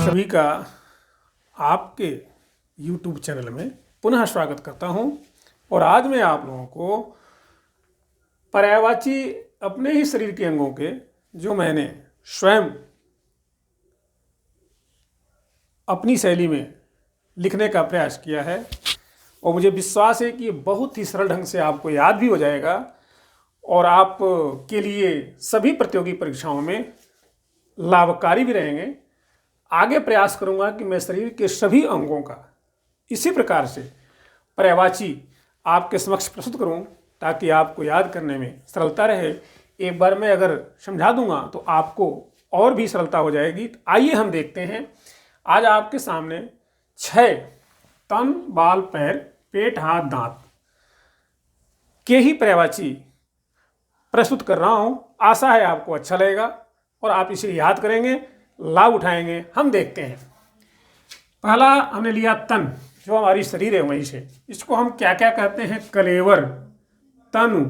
सभी का आपके YouTube चैनल में पुनः स्वागत करता हूं और आज मैं आप लोगों को पर्यायवाची अपने ही शरीर के अंगों के जो मैंने स्वयं अपनी शैली में लिखने का प्रयास किया है और मुझे विश्वास है कि ये बहुत ही सरल ढंग से आपको याद भी हो जाएगा और आप के लिए सभी प्रतियोगी परीक्षाओं में लाभकारी भी रहेंगे। आगे प्रयास करूंगा कि मैं शरीर के सभी अंगों का इसी प्रकार से पर्यायवाची आपके समक्ष प्रस्तुत करूं ताकि आपको याद करने में सरलता रहे। एक बार मैं अगर समझा दूंगा तो आपको और भी सरलता हो जाएगी। तो आइए हम देखते हैं। आज आपके सामने 6 तन, बाल, पैर, पेट, हाथ, दांत के ही पर्यायवाची प्रस्तुत कर रहा हूं। आशा है आपको अच्छा लगेगा और आप इसे याद करेंगे, लाभ उठाएंगे। हम देखते हैं। पहला हमने लिया तन, जो हमारी शरीर है वहीं से। इसको हम क्या क्या कहते हैं? कलेवर, तनु,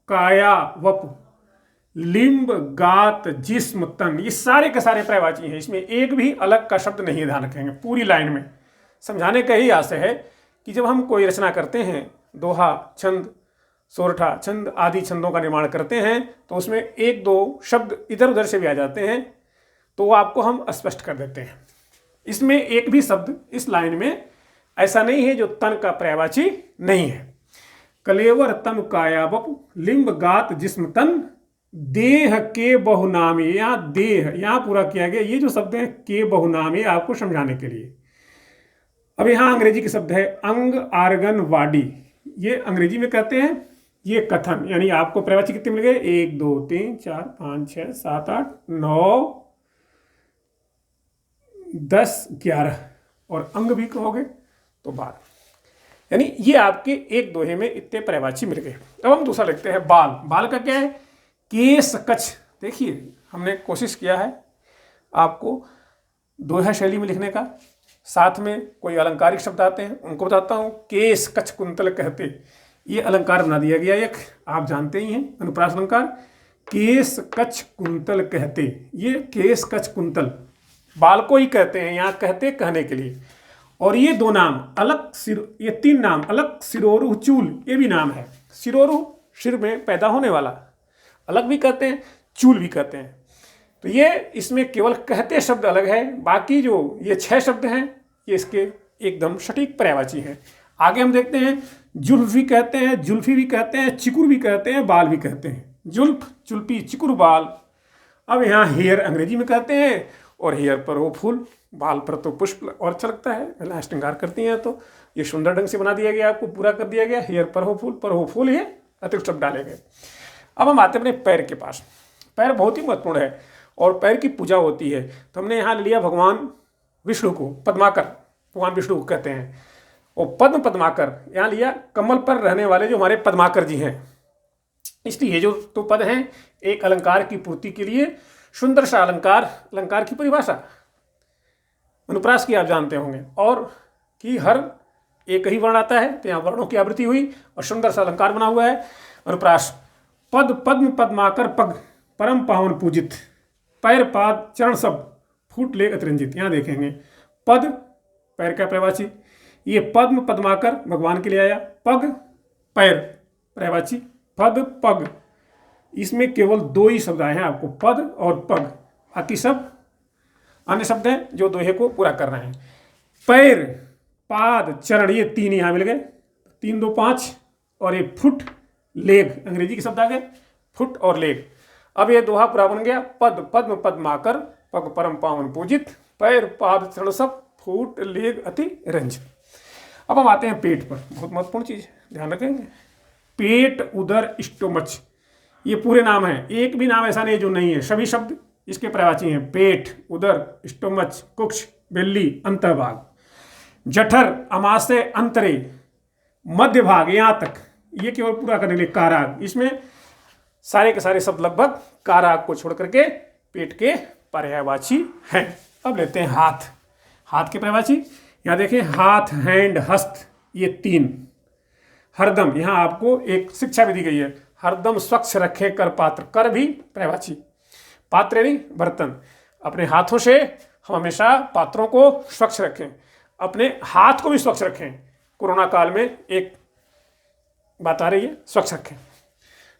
काया, वपु, लिंब, गात, जिस्म, तन। ये सारे के सारे पर्यायवाची हैं। इसमें एक भी अलग का शब्द नहीं है, ध्यान रखेंगे। पूरी लाइन में समझाने का ही आशय है कि जब हम कोई रचना करते हैं, दोहा, छंद, सोरठा, छंद आदि छंदों का निर्माण करते हैं, तो उसमें एक दो शब्द इधर उधर से भी आ जाते हैं, तो वो आपको हम स्पष्ट कर देते हैं। इसमें एक भी शब्द इस लाइन में ऐसा नहीं है जो तन का पर्यायवाची नहीं है। कलेवर, तन, काया, वपु, लिंब, गात, जिस्म, तन, देह के बहुनामी। यहाँ देह यहाँ पूरा किया गया। ये जो शब्द है के बहुनामी आपको समझाने के लिए। अब यहाँ अंग्रेजी के शब्द है अंग, आर्गन, वाडी। ये अंग्रेजी में कहते हैं। ये कथन, यानी आपको पर्यायवाची कितने मिल गए? 1 2 3 4 5 6 7 8 9 10 11 और अंग भी कहोगे तो 12। यानी ये आपके एक दोहे में इतने पर्यायवाची मिल गए। अब हम दूसरा लिखते हैं बाल। बाल का क्या है? केस, कच्छ। देखिए हमने कोशिश किया है आपको दोहा शैली में लिखने का। साथ में कोई अलंकारिक शब्द आते हैं उनको बताता हूँ। केस, कच्छ, कुंतल कहते, ये अलंकार बना दिया गया। एक आप जानते ही हैं, अनुप्रास अलंकार। केस, कच्छ, कुंतल कहते, ये केस, कच्छ, कुंतल बाल को ही कहते हैं यहाँ, कहते कहने के लिए। और ये दो नाम अलग सिर, ये 3 नाम अलग, सिरोरु, चूल, ये भी नाम है। सिरोरु सिर में पैदा होने वाला, अलग भी कहते हैं, चूल भी कहते हैं। तो ये इसमें केवल कहते शब्द अलग है, बाकी जो ये 6 शब्द हैं ये इसके एकदम सटीक पर्यायवाची हैं। आगे हम देखते हैं। जुल्फ भी कहते हैं, जुल्फी भी कहते हैं, चिकुर भी कहते हैं, बाल भी कहते हैं। जुल्फ, चुल्पी, चिकुर, बाल। अब यहाँ हेयर अंग्रेजी में कहते हैं और हेयर पर हो फूल, बाल पर तो पुष्प और अच्छा लगता है। पहला श्रृंगार करती हैं तो ये सुंदर ढंग से बना दिया गया, आपको पूरा कर दिया गया। हेयर पर हो फूल, ये अतिरिक्त शब्द डाले गए। अब हम आते हैं अपने पैर के पास। पैर बहुत ही महत्वपूर्ण है और पैर की पूजा होती है। तो हमने यहाँ लिया भगवान विष्णु को, पद्माकर, भगवान विष्णु को कहते हैं। और पद्म, पद्माकर, यहाँ लिया कमल पर रहने वाले जो हमारे पद्माकर जी हैं। इसलिए ये जो तो पद हैं एक अलंकार की पूर्ति के लिए सुंदर सा अलंकार। अलंकार की परिभाषा अनुप्रास की आप जानते होंगे, और कि हर एक ही वर्ण आता है तो यहाँ वर्णों की आवृत्ति हुई और सुंदर सा अलंकार बना हुआ है। अनुप्रास पद, पद्म, पद्माकर, पग, परम पावन पूजित, पैर, पाद, चरण सब, फूट लेग अतिरंजित। यहाँ देखेंगे पद पैर का पर्यायवाची, ये पद्म, पद्माकर भगवान के लिए आया, पग पैर पर्यायवाची, पद, पग। इसमें केवल 2 ही शब्द आए हैं आपको, पद और पग। बाकी सब अन्य शब्द हैं जो दोहे को पूरा कर रहे हैं। पैर, पाद, चरण, ये 3 यहाँ मिल गए। 3 2 5 और ये फुट, लेग अंग्रेजी के शब्द आ गए, फुट और लेग। अब ये दोहा पूरा बन गया। पद, पद्म, पद्माकर, पग, परम पावन पूजित, पैर, पाद, चरण सब, फूट, लेग, अति रंज। अब हम आते हैं पेट पर। बहुत महत्वपूर्ण चीज, ध्यान रखेंगे। पेट, उदर, स्टोमच, ये पूरे नाम हैं। एक भी नाम ऐसा नहीं जो नहीं है, सभी शब्द इसके पर्यायवाची हैं। पेट, उदर, स्टोमच, कुक्ष, बेल्ली, अंतर्भाग, जठर, अमाशय, अंतरे, मध्य भाग, यहाँ तक। ये केवल पूरा करने के लिए काराग। इसमें सारे के सारे शब्द लगभग काराग को छोड़ करके पेट के पर्यायवाची हैं। अब लेते हैं हाथ। हाथ के पर्यायवाची यहाँ देखें, हाथ, हैंड, हस्त, ये 3। हरदम, यहाँ आपको एक शिक्षा भी दी गई है, हरदम स्वच्छ रखें कर पात्र। कर भी पर्यायवाची, पात्र यानी बर्तन। अपने हाथों से हम हमेशा पात्रों को स्वच्छ रखें, अपने हाथ को भी स्वच्छ रखें। कोरोना काल में एक बात आ रही है, स्वच्छ रखें।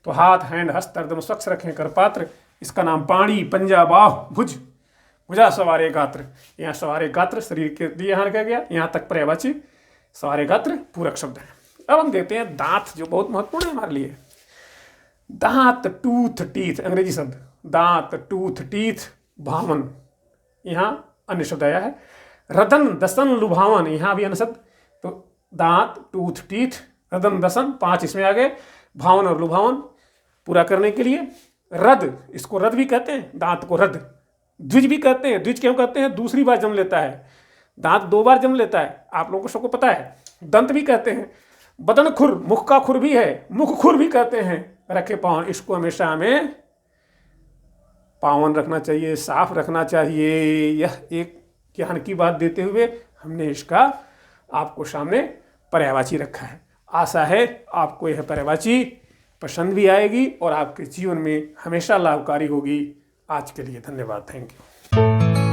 तो हाथ, हैंड, हस्त एकदम स्वच्छ रखें। करपात्र, इसका नाम पाणी, पंजा, बाह, भुज, भुजा सवारे गात्र। यहाँ सवारे गात्र शरीर के लिए यहाँ रखा गया, यहाँ तक पर्यायवाची सवारे गात्र पूरक शब्द है। अब हम देखते हैं दांत, जो बहुत महत्वपूर्ण है हमारे लिए। दांत, टूथ, टीथ, अंग्रेजी शब्द। दांत, टूथ, टीथ, भावन, यहाँ अन्य शब्द आया है। रदन, दसन, लुभावन, यहाँ भी अन्य शब्द। तो दांत, टूथ, टीथ, रदन, दसन, 5 इसमें आ गए। भावन और लुभावन पूरा करने के लिए। रद, इसको रद भी कहते हैं, दांत को रद। द्विज भी कहते हैं। द्विज क्यों कहते हैं? दूसरी बार जन्म लेता है, दांत 2 बार जन्म लेता है, आप लोगों को सबको पता है। दंत भी कहते हैं। बदन खुर, मुख का खुर भी है, मुख खुर भी कहते हैं। रखे पावन, इसको हमेशा हमें पावन रखना चाहिए, साफ रखना चाहिए। यह एक ज्ञान की बात देते हुए हमने इसका आपको सामने पर्यायवाची रखा है। आशा है आपको यह पर्यायवाची पसंद भी आएगी और आपके जीवन में हमेशा लाभकारी होगी। आज के लिए धन्यवाद, थैंक यू।